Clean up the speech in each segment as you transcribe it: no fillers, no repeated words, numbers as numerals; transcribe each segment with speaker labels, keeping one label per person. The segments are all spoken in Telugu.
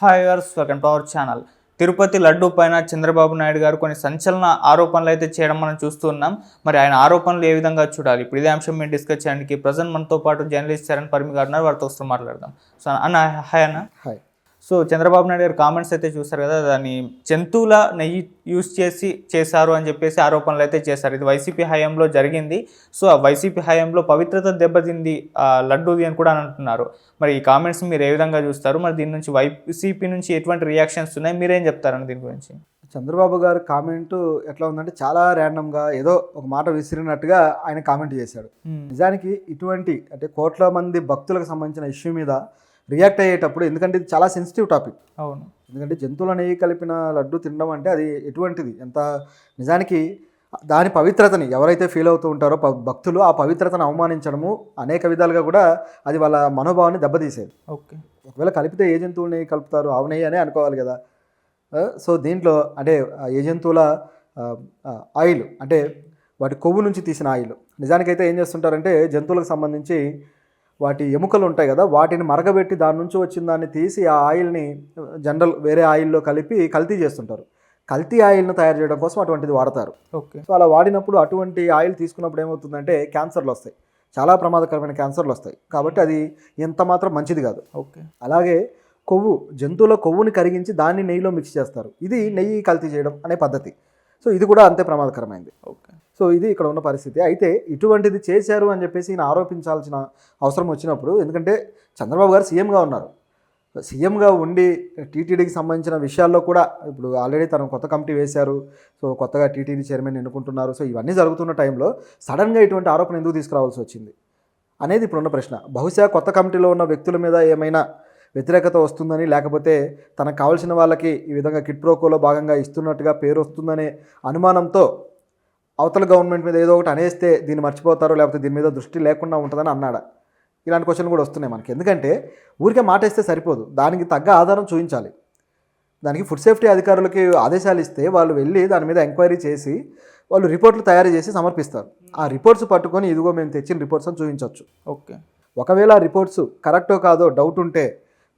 Speaker 1: Hi viewers, welcome to our channel. Tirupati laddu పైన చంద్రబాబు నాయుడు గారు కొన్ని సంచలన ఆరోపణలు అయితే చేయడం మనం చూస్తూ ఉన్నాం. మరి ఆయన ఆరోపణలు ఏ విధంగా చూడాలి? ఇప్పుడు ఇదే అంశం మేము డిస్కస్ చేయడానికి ప్రజెంట్ మనతో పాటు జర్నలిస్ట్ చరణ్ పరిమి గారు ఉన్నారు. వారితో వస్తూ మాట్లాడదాం. సో అన్న, హాయ్ అన్న.
Speaker 2: హాయ్.
Speaker 1: సో చంద్రబాబు నాయుడు గారు కామెంట్స్ అయితే చూస్తారు కదా, దాన్ని జంతువుల నెయ్యి యూజ్ చేశారు అని చెప్పేసి ఆరోపణలు అయితే చేశారు. ఇది వైసీపీ హయాంలో జరిగింది. సో ఆ వైసీపీ హయాంలో పవిత్రత దెబ్బతింది లడ్డూది అని కూడా అంటున్నారు. మరి ఈ కామెంట్స్ మీరు ఏ విధంగా చూస్తారు? మరి దీని నుంచి వైసీపీ నుంచి ఎటువంటి రియాక్షన్స్ ఉన్నాయి? మీరేం చెప్తారని దీని గురించి?
Speaker 2: చంద్రబాబు గారు కామెంటు ఎట్లా ఉందంటే చాలా ర్యాండమ్గా ఏదో ఒక మాట విసిరినట్టుగా ఆయన కామెంట్ చేశాడు. నిజానికి ఇటువంటి అంటే కోట్ల మంది భక్తులకు సంబంధించిన ఇష్యూ మీద రియాక్ట్ అయ్యేటప్పుడు, ఎందుకంటే ఇది చాలా సెన్సిటివ్ టాపిక్.
Speaker 1: అవును.
Speaker 2: ఎందుకంటే జంతువుల నెయ్యి కలిపిన లడ్డు తినడం అంటే అది ఎటువంటిది, ఎంత నిజానికి దాని పవిత్రతని ఎవరైతే ఫీల్ అవుతూ ఉంటారో భక్తులు, ఆ పవిత్రతను అవమానించడము అనేక విధాలుగా కూడా అది వాళ్ళ మనోభావాన్ని దెబ్బతీసేది.
Speaker 1: ఓకే.
Speaker 2: ఒకవేళ కలిపితే ఏ జంతువుల నెయ్యి కలుపుతారు? ఆవు నెయ్యి అనే అనుకోవాలి కదా. సో దీంట్లో అంటే ఏ జంతువుల ఆయిల్ అంటే వాటి కొవ్వు నుంచి తీసిన ఆయిల్. నిజానికైతే ఏం చేస్తుంటారంటే జంతువులకు సంబంధించి వాటి ఎముకలు ఉంటాయి కదా, వాటిని మరగబెట్టి దాని నుంచి వచ్చిన దాన్ని తీసి ఆ ఆయిల్ని జనరల్ వేరే ఆయిల్లో కలిపి కల్తీ చేస్తుంటారు. కల్తీ ఆయిల్ను తయారు చేయడం కోసం అటువంటిది వాడతారు.
Speaker 1: ఓకే.
Speaker 2: సో అలా వాడినప్పుడు అటువంటి ఆయిల్ తీసుకున్నప్పుడు ఏమవుతుందంటే క్యాన్సర్లు వస్తాయి, చాలా ప్రమాదకరమైన క్యాన్సర్లు వస్తాయి. కాబట్టి అది ఎంత మాత్రం మంచిది కాదు.
Speaker 1: ఓకే.
Speaker 2: అలాగే కొవ్వు, జంతువుల కొవ్వుని కరిగించి దాన్ని నెయ్యిలో మిక్స్ చేస్తారు. ఇది నెయ్యి కల్తీ చేయడం అనే పద్ధతి. సో ఇది కూడా అంతే ప్రమాదకరమైంది.
Speaker 1: ఓకే.
Speaker 2: సో ఇది ఇక్కడ ఉన్న పరిస్థితి. అయితే ఇటువంటిది చేశారు అని చెప్పేసి ఈయన ఆరోపించాల్సిన అవసరం వచ్చినప్పుడు, ఎందుకంటే చంద్రబాబు గారు సీఎంగా ఉన్నారు. సీఎంగా ఉండి టీటీడీకి సంబంధించిన విషయాల్లో కూడా ఇప్పుడు ఆల్రెడీ తను కొత్త కమిటీ వేశారు. సో కొత్తగా టీటీడీ చైర్మన్ ఎన్నుకుంటున్నారు. సో ఇవన్నీ జరుగుతున్న టైంలో సడన్గా ఇటువంటి ఆరోపణ ఎందుకు తీసుకురావాల్సి వచ్చింది అనేది ఇప్పుడున్న ప్రశ్న. బహుశా కొత్త కమిటీలో ఉన్న వ్యక్తుల మీద ఏమైనా వ్యతిరేకత వస్తుందని, లేకపోతే తనకు కావాల్సిన వాళ్ళకి ఈ విధంగా కిడ్ ప్రోకోలో భాగంగా ఇస్తున్నట్టుగా పేరు వస్తుందనే అనుమానంతో అవతల గవర్నమెంట్ మీద ఏదో ఒకటి అనేస్తే దీన్ని మర్చిపోతారో, లేకపోతే దీని మీద దృష్టి లేకుండా ఉంటుందని అన్నాడా? ఇలాంటి క్వశ్చన్ కూడా వస్తున్నాయి మనకి. ఎందుకంటే ఊరికే మాట ఇస్తే సరిపోదు, దానికి తగ్గ ఆధారం చూపించాలి. దానికి ఫుడ్ సేఫ్టీ అధికారులకి ఆదేశాలు ఇస్తే వాళ్ళు వెళ్ళి దాని మీద ఎంక్వైరీ చేసి వాళ్ళు రిపోర్ట్లు తయారు చేసి సమర్పిస్తారు. ఆ రిపోర్ట్స్ పట్టుకొని ఇదిగో మేము తెచ్చిన రిపోర్ట్స్ అని చూపించవచ్చు.
Speaker 1: ఓకే.
Speaker 2: ఒకవేళ ఆ రిపోర్ట్స్ కరెక్టో కాదో డౌట్ ఉంటే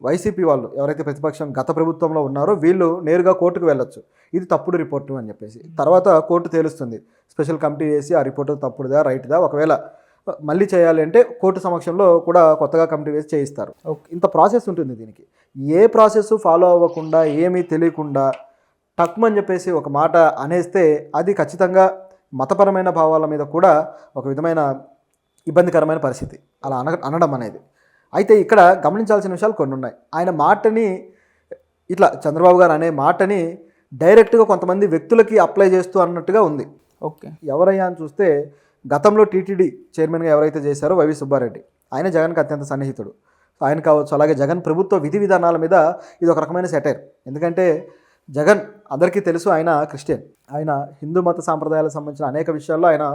Speaker 2: వైసీపీ వాళ్ళు ఎవరైతే ప్రతిపక్షం గత ప్రభుత్వంలో ఉన్నారో వీళ్ళు నేరుగా కోర్టుకు వెళ్ళొచ్చు, ఇది తప్పుడు రిపోర్టు అని చెప్పేసి. తర్వాత కోర్టు తేలుస్తుంది, స్పెషల్ కమిటీ వేసి ఆ రిపోర్టు తప్పుడుదా రైట్దా, ఒకవేళ మళ్ళీ చేయాలి అంటే కోర్టు సమక్షంలో కూడా కొత్తగా కమిటీ వేసి చేయిస్తారు. ఇంత ప్రాసెస్ ఉంటుంది దీనికి. ఏ ప్రాసెస్ ఫాలో అవ్వకుండా, ఏమీ తెలియకుండా టక్మని చెప్పేసి ఒక మాట అనేస్తే అది ఖచ్చితంగా మతపరమైన భావాల మీద కూడా ఒక విధమైన ఇబ్బందికరమైన పరిస్థితి అలా అనడం అనేది. అయితే ఇక్కడ గమనించాల్సిన విషయాలు కొన్ని ఉన్నాయి. ఆయన మాటని ఇట్లా చంద్రబాబు గారు అనే మాటని డైరెక్ట్గా కొంతమంది వ్యక్తులకి అప్లై చేస్తూ అన్నట్టుగా ఉంది.
Speaker 1: ఓకే.
Speaker 2: ఎవరయ్యా అని చూస్తే గతంలో టీటీడీ చైర్మన్గా ఎవరైతే చేశారో వైవి సుబ్బారెడ్డి, ఆయన జగన్కి అత్యంత సన్నిహితుడు. ఆయన కావచ్చు, అలాగే జగన్ ప్రభుత్వ విధి విధానాల మీద ఇది ఒక రకమైన సెటైర్. ఎందుకంటే జగన్ అందరికీ తెలుసు, ఆయన క్రిస్టియన్. ఆయన హిందూ మత సాంప్రదాయాలకు సంబంధించిన అనేక విషయాల్లో ఆయన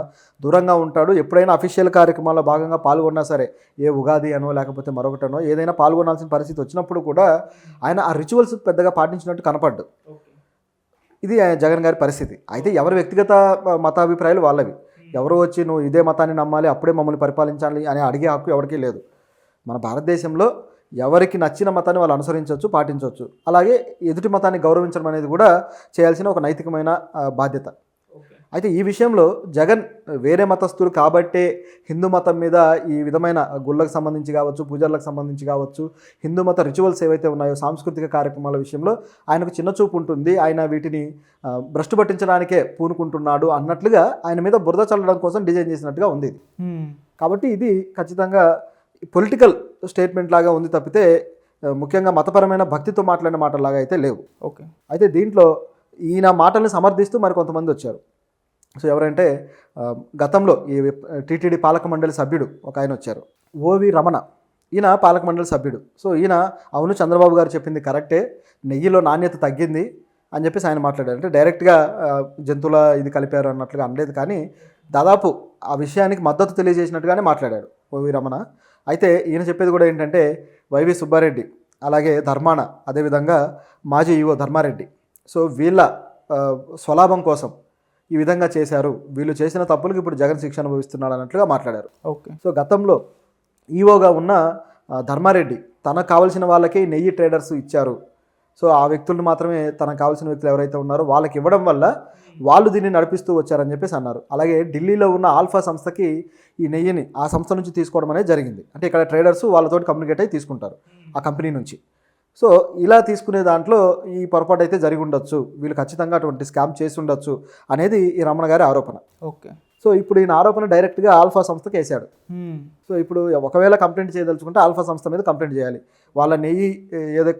Speaker 2: దూరంగా ఉంటాడు. ఎప్పుడైనా అఫీషియల్ కార్యక్రమాల్లో భాగంగా పాల్గొన్నా సరే, ఏ ఉగాది అనో లేకపోతే మరొకటనో ఏదైనా పాల్గొనాల్సిన పరిస్థితి వచ్చినప్పుడు కూడా ఆయన ఆ రిచువల్స్ పెద్దగా పాటించినట్టు కనపడ్డు. ఇది జగన్ గారి పరిస్థితి. అయితే ఎవరి వ్యక్తిగత మతాభిప్రాయాలు వాళ్ళవి. ఎవరో వచ్చి నువ్వు ఇదే మతాన్ని నమ్మాలి, అప్పుడే మమ్మల్ని పరిపాలించాలి అని అడిగే హక్కు ఎవరికీ లేదు. మన భారతదేశంలో ఎవరికి నచ్చిన మతాన్ని వాళ్ళు అనుసరించవచ్చు, పాటించవచ్చు. అలాగే ఎదుటి మతాన్ని గౌరవించడం అనేది కూడా చేయాల్సిన ఒక నైతికమైన బాధ్యత. అయితే ఈ విషయంలో జగన్ వేరే మతస్థులు కాబట్టే హిందూ మతం మీద ఈ విధమైన గుళ్ళకు సంబంధించి కావచ్చు, పూజలకు సంబంధించి కావచ్చు, హిందూ మత రిచువల్స్ ఏవైతే ఉన్నాయో సాంస్కృతిక కార్యక్రమాల విషయంలో ఆయనకు చిన్న చూపు ఉంటుంది, ఆయన వీటిని భ్రష్టు పట్టించడానికే పూనుకుంటున్నాడు అన్నట్లుగా ఆయన మీద బురద చల్లడం కోసం డిజైన్ చేసినట్టుగా ఉంది. కాబట్టి ఇది ఖచ్చితంగా పొలిటికల్ స్టేట్మెంట్ లాగా ఉంది తప్పితే ముఖ్యంగా మతపరమైన భక్తితో మాట్లాడిన మాటలాగా అయితే లేవు.
Speaker 1: ఓకే. అయితే
Speaker 2: దీంట్లో ఈయన మాటల్ని సమర్థిస్తూ మరి కొంతమంది వచ్చారు. సో ఎవరంటే గతంలో ఈ టీటీడీ పాలక మండలి సభ్యుడు ఒక ఆయన వచ్చారు, ఓవి రమణ. ఈయన పాలక మండలి సభ్యుడు. సో ఈయన అవును చంద్రబాబు గారు చెప్పింది కరెక్టే, నెయ్యిలో నాణ్యత తగ్గింది అని చెప్పేసి ఆయన మాట్లాడారు. అంటే డైరెక్ట్గా జంతువుల ఇది కలిపారు అన్నట్లుగా అనలేదు, కానీ దాదాపు ఆ విషయానికి మద్దతు తెలియజేసినట్టుగానే మాట్లాడాడు ఓవి రమణ. అయితే ఈయన చెప్పేది కూడా ఏంటంటే వైవి సుబ్బారెడ్డి, అలాగే ధర్మాన, అదేవిధంగా మాజీ ఈవో ధర్మారెడ్డి, సో వీళ్ళ స్వలాభం కోసం ఈ విధంగా చేశారు, వీళ్ళు చేసిన తప్పులకు ఇప్పుడు జగన్ శిక్ష అనుభవిస్తున్నాడు అన్నట్లుగా మాట్లాడారు.
Speaker 1: ఓకే.
Speaker 2: సో గతంలో ఈవోగా ఉన్న ధర్మారెడ్డి తనకు కావాల్సిన వాళ్ళకి నెయ్యి ట్రేడర్స్ ఇచ్చారు, సో ఆ వ్యక్తులను మాత్రమే తనకు కావాల్సిన వ్యక్తులు ఎవరైతే ఉన్నారో వాళ్ళకి ఇవ్వడం వల్ల వాళ్ళు దీన్ని నడిపిస్తూ వచ్చారని చెప్పేసి అన్నారు. అలాగే ఢిల్లీలో ఉన్న ఆల్ఫా సంస్థకి ఈ నెయ్యిని ఆ సంస్థ నుంచి తీసుకోవడం అనేది జరిగింది. అంటే ఇక్కడ ట్రేడర్స్ వాళ్ళతో కమ్యూనికేట్ అయి తీసుకుంటారు ఆ కంపెనీ నుంచి. సో ఇలా తీసుకునే దాంట్లో ఈ పొరపాటు అయితే జరిగి ఉండొచ్చు, వీళ్ళు ఖచ్చితంగా అటువంటి స్కామ్ చేసి ఉండొచ్చు అనేది ఈ రమణ గారి ఆరోపణ.
Speaker 1: ఓకే.
Speaker 2: సో ఇప్పుడు ఈయన ఆరోపణ డైరెక్ట్గా ఆల్ఫా సంస్థకి వేశాడు. సో ఇప్పుడు ఒకవేళ కంప్లైంట్ చేయదలుచుకుంటే ఆల్ఫా సంస్థ మీద కంప్లైంట్ చేయాలి. వాళ్ళ నెయ్యి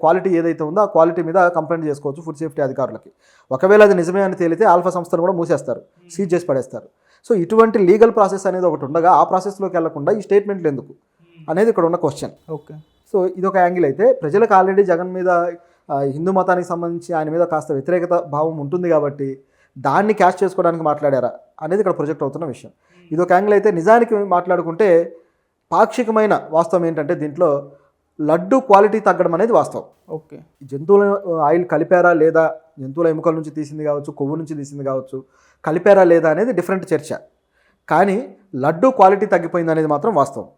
Speaker 2: క్వాలిటీ ఏదైతే ఉందో ఆ క్వాలిటీ మీద కంప్లైంట్ చేసుకోవచ్చు ఫుడ్ సేఫ్టీ అధికారులకి. ఒకవేళ అది నిజమే అని తేలితే ఆల్ఫా సంస్థను కూడా మూసేస్తారు, సీజ్ చేసి పడేస్తారు. సో ఇటువంటి లీగల్ ప్రాసెస్ అనేది ఒకటి ఉండగా ఆ ప్రాసెస్లోకి వెళ్లకుండా ఈ స్టేట్మెంట్లు ఎందుకు అనేది ఇక్కడ ఉన్న క్వశ్చన్.
Speaker 1: ఓకే.
Speaker 2: సో ఇదొక యాంగిల్ అయితే, ప్రజలకు ఆల్రెడీ జగన్ మీద హిందూ మతానికి సంబంధించి ఆయన మీద కాస్త వ్యతిరేకత భావం ఉంటుంది కాబట్టి దాన్ని క్యాష్ చేసుకోవడానికి మాట్లాడారా అనేది ఇక్కడ ప్రొజెక్ట్ అవుతున్న విషయం. ఇదొక యాంగిల్ అయితే, నిజానికి మాట్లాడుకుంటే పాక్షికమైన వాస్తవం ఏంటంటే దీంట్లో లడ్డు క్వాలిటీ తగ్గడం అనేది వాస్తవం.
Speaker 1: ఓకే.
Speaker 2: జంతువుల ఆయిల్ కలిపారా లేదా, జంతువుల ఎముకల నుంచి తీసింది కావచ్చు, కొవ్వు నుంచి తీసింది కావచ్చు, కలిపారా లేదా అనేది డిఫరెంట్ చర్చ. కానీ లడ్డు క్వాలిటీ తగ్గిపోయింది అనేది మాత్రం వాస్తవం.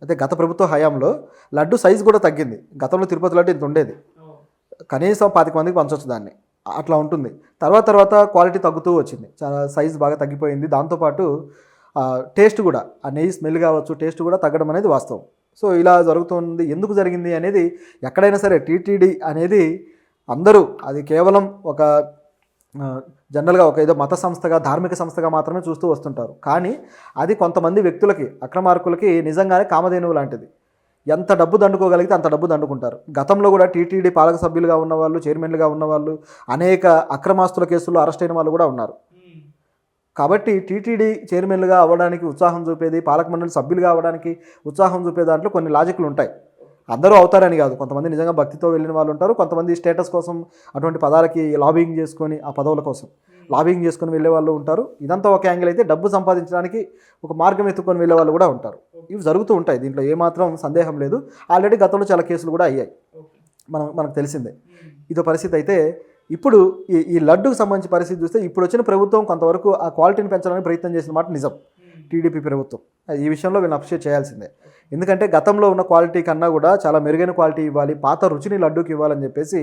Speaker 2: అయితే గత ప్రభుత్వ హయాంలో లడ్డు సైజు కూడా తగ్గింది. గతంలో తిరుపతి లడ్డు ఇంత ఉండేది, కనీసం 25 మందికి పంచవచ్చు దాన్ని, అట్లా ఉంటుంది. తర్వాత క్వాలిటీ తగ్గుతూ వచ్చింది, చాలా సైజు బాగా తగ్గిపోయింది. దాంతోపాటు టేస్ట్ కూడా, ఆ నెయ్యి స్మెల్ కావచ్చు, టేస్ట్ కూడా తగ్గడం అనేది వాస్తవం. సో ఇలా జరుగుతుంది. ఎందుకు జరిగింది అనేది ఎక్కడైనా సరే టీటీడీ అనేది అందరూ అది కేవలం ఒక జనరల్గా ఒక ఏదో మత సంస్థగా, ధార్మిక సంస్థగా మాత్రమే చూస్తూ వస్తుంటారు. కానీ అది కొంతమంది వ్యక్తులకి, అక్రమార్కులకి నిజంగానే కామధేనువు లాంటిది. ఎంత డబ్బు దండుకోగలిగితే అంత డబ్బు దండుకుంటారు. గతంలో కూడా టీటీడీ పాలక సభ్యులుగా ఉన్నవాళ్ళు, చైర్మన్లుగా ఉన్నవాళ్ళు, అనేక అక్రమాస్తుల కేసుల్లో అరెస్ట్ అయిన వాళ్ళు కూడా ఉన్నారు. కాబట్టి టీటీడీ చైర్మన్లుగా అవ్వడానికి ఉత్సాహం చూపేది, పాలక మండలి సభ్యులుగా అవ్వడానికి ఉత్సాహం చూపే దాంట్లో కొన్ని లాజిక్లు ఉంటాయి. అందరూ అవుతారని కాదు, కొంతమంది నిజంగా భక్తితో వెళ్ళిన వాళ్ళు ఉంటారు, కొంతమంది స్టేటస్ కోసం అటువంటి పదాలకి లాబింగ్ చేసుకొని, ఆ పదవుల కోసం లాబింగ్ చేసుకొని వెళ్ళే వాళ్ళు ఉంటారు. ఇదంతా ఒక యాంగిల్ అయితే, డబ్బు సంపాదించడానికి ఒక మార్గం ఎత్తుకొని వెళ్ళే వాళ్ళు కూడా ఉంటారు. ఇవి జరుగుతూ ఉంటాయి, దీంట్లో ఏమాత్రం సందేహం లేదు. ఆల్రెడీ గతంలో చాలా కేసులు కూడా అయ్యాయి, మనకు తెలిసిందే. ఇదో పరిస్థితి అయితే, ఇప్పుడు ఈ లడ్డుకు సంబంధించి పరిస్థితి చూస్తే ఇప్పుడు వచ్చిన ప్రభుత్వం కొంతవరకు ఆ క్వాలిటీని పెంచడానికి ప్రయత్నం చేసిన మాట నిజం. టీడీపీ ప్రభుత్వం ఈ విషయంలో వీళ్ళని అప్రిషియేట్ చేయాల్సిందే. ఎందుకంటే గతంలో ఉన్న క్వాలిటీ కన్నా కూడా చాలా మెరుగైన క్వాలిటీ ఇవ్వాలి, పాత రుచిని లడ్డూకి ఇవ్వాలని చెప్పేసి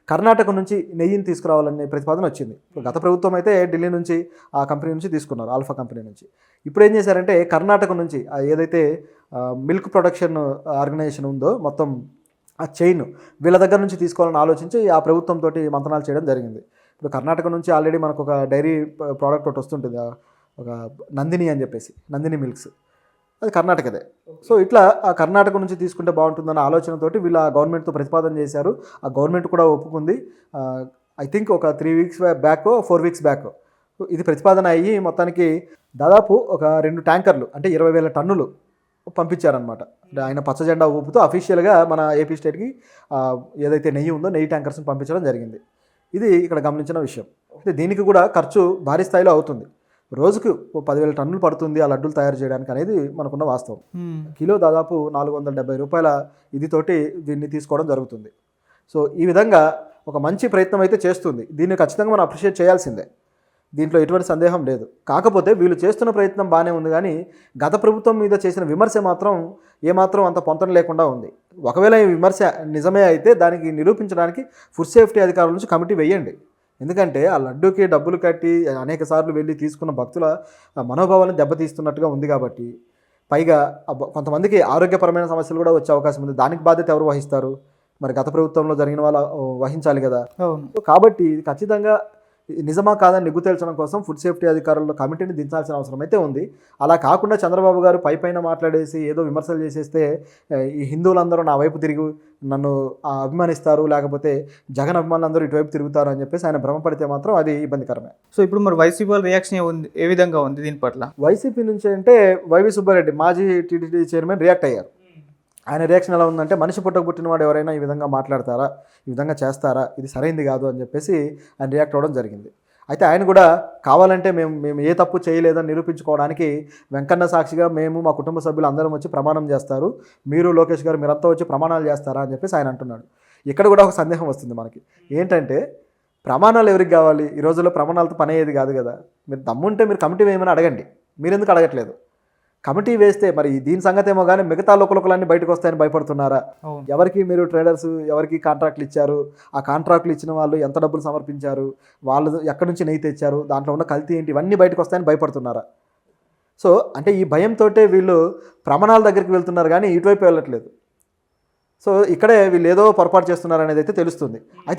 Speaker 2: కర్ణాటక నుంచి నెయ్యిని తీసుకురావాలనే ప్రతిపాదన వచ్చింది. గత ప్రభుత్వం అయితే ఢిల్లీ నుంచి ఆ కంపెనీ నుంచి తీసుకున్నారు, ఆల్ఫా కంపెనీ నుంచి. ఇప్పుడు ఏం చేశారంటే కర్ణాటక నుంచి ఏదైతే మిల్క్ ప్రొడక్షన్ ఆర్గనైజేషన్ ఉందో మొత్తం ఆ చైన్ వీళ్ళ దగ్గర నుంచి తీసుకోవాలని ఆలోచించి ఆ ప్రభుత్వంతో మంతనాలు చేయడం జరిగింది. ఇప్పుడు కర్ణాటక నుంచి ఆల్రెడీ మనకు ఒక డైరీ ప్రోడక్ట్ ఒకటి వస్తుంటుంది, ఒక నందిని అని చెప్పేసి, నందిని మిల్క్స్, అది కర్ణాటకదే. సో ఇట్లా ఆ కర్ణాటక నుంచి తీసుకుంటే బాగుంటుందన్న ఆలోచనతోటి వీళ్ళు ఆ గవర్నమెంట్తో ప్రతిపాదన చేశారు. ఆ గవర్నమెంట్ కూడా ఒప్పుకుంది. ఐ థింక్ ఒక 3 వీక్స్ బ్యాక్ 4 వీక్స్ బ్యాక్ ఇది ప్రతిపాదన అయ్యి మొత్తానికి దాదాపు ఒక 2 ట్యాంకర్లు అంటే 20,000 టన్నులు పంపించారనమాట. ఆయన పచ్చజెండా ఊపుతూ అఫీషియల్గా మన ఏపీ స్టేట్కి ఏదైతే నెయ్యి ఉందో నెయ్యి ట్యాంకర్స్ని పంపించడం జరిగింది. ఇది ఇక్కడ గమనించిన విషయం. అయితే దీనికి కూడా ఖర్చు భారీ స్థాయిలో అవుతుంది. రోజుకు 10,000 టన్నులు పడుతుంది ఆ లడ్డూలు తయారు చేయడానికి అనేది మనకున్న వాస్తవం. కిలో దాదాపు 470 రూపాయల ఇదితోటి దీన్ని తీసుకోవడం జరుగుతుంది. సో ఈ విధంగా ఒక మంచి ప్రయత్నం అయితే చేస్తుంది. దీన్ని ఖచ్చితంగా మనం అప్రిషియేట్ చేయాల్సిందే, దీంట్లో ఎటువంటి సందేహం లేదు. కాకపోతే వీళ్ళు చేస్తున్న ప్రయత్నం బాగానే ఉంది, కానీ గత ప్రభుత్వం మీద చేసిన విమర్శ మాత్రం ఏమాత్రం అంత పొంతన లేకుండా ఉంది. ఒకవేళ ఈ విమర్శ నిజమే అయితే దానికి నిరూపించడానికి ఫుడ్ సేఫ్టీ అధికారుల నుంచి కమిటీ వేయండి. ఎందుకంటే ఆ లడ్డూకి డబ్బులు కట్టి అనేక సార్లు వెళ్ళి తీసుకున్న భక్తుల మనోభావాలను దెబ్బతీస్తున్నట్టుగా ఉంది. కాబట్టి పైగా కొంతమందికి ఆరోగ్యపరమైన సమస్యలు కూడా వచ్చే అవకాశం ఉంది. దానికి బాధ్యత ఎవరు వహిస్తారు? మరి గత ప్రభుత్వంలో జరిగిన వాళ్ళు వహించాలి కదా. కాబట్టి ఖచ్చితంగా నిజమా కాదని నిగ్గు తేల్చడం కోసం ఫుడ్ సేఫ్టీ అధికారుల కమిటీని దించాల్సిన అవసరం అయితే ఉంది. అలా కాకుండా చంద్రబాబు గారు పైన మాట్లాడేసి ఏదో విమర్శలు చేసేస్తే ఈ హిందువులందరూ నా వైపు తిరిగి నన్ను అభిమానిస్తారు, లేకపోతే జగన్ అభిమానులందరూ ఇటువైపు తిరుగుతారు అని చెప్పేసి ఆయన భ్రమపడితే మాత్రం అది ఇబ్బందికరమే.
Speaker 1: సో ఇప్పుడు మరి వైసీపీ రియాక్షన్ ఏ విధంగా ఉంది దీని పట్ల? వైసీపీ
Speaker 2: నుంచి అంటే వైవి సుబ్బారెడ్డి మాజీ టీటీడీ చైర్మన్ రియాక్ట్ అయ్యారు. ఆయన రియాక్షన్ ఎలా ఉందంటే, మనిషి పుట్టినవాడు ఎవరైనా ఈ విధంగా మాట్లాడతారా, ఈ విధంగా చేస్తారా, ఇది సరైంది కాదు అని చెప్పేసి ఆయన రియాక్ట్ అవ్వడం జరిగింది. అయితే ఆయన కూడా కావాలంటే మేము ఏ తప్పు చేయలేదని నిరూపించుకోవడానికి వెంకన్న సాక్షిగా మేము మా కుటుంబ సభ్యులు అందరం వచ్చి ప్రమాణం చేస్తారు, మీరు లోకేష్ గారు మీరంతా వచ్చి ప్రమాణాలు చేస్తారా అని చెప్పేసి ఆయన అంటున్నాడు. ఇక్కడ కూడా ఒక సందేహం వస్తుంది మనకి, ఏంటంటే ప్రమాణాలు ఎవరికి కావాలి? ఈ రోజుల్లో ప్రమాణాలతో పని అయ్యేది కాదు కదా. మీరు దమ్ముంటే మీరు కమిటీ వేయమని అడగండి, మీరెందుకు అడగట్లేదు? కమిటీ వేస్తే మరి దీని సంగతి ఏమో కానీ మిగతా లోకలన్నీ బయటకు వస్తాయని భయపడుతున్నారా?
Speaker 1: అవును.
Speaker 2: ఎవరికి మీరు ట్రేడర్స్ ఎవరికి కాంట్రాక్ట్లు ఇచ్చారు, ఆ కాంట్రాక్ట్లు ఇచ్చిన వాళ్ళు ఎంత డబ్బులు సమర్పించారు, వాళ్ళు ఎక్కడి నుంచి నెయ్యి తెచ్చారు, దాంట్లో ఉన్న కల్తీ ఏంటి, ఇవన్నీ బయటకు వస్తాయని భయపడుతున్నారా? సో అంటే ఈ భయంతో వీళ్ళు ప్రమాణాల దగ్గరికి వెళ్తున్నారు కానీ ఇటువైపు వెళ్ళట్లేదు. సో ఇక్కడే వీళ్ళు ఏదో పొరపాటు చేస్తున్నారు అనేది అయితే తెలుస్తుంది. అయితే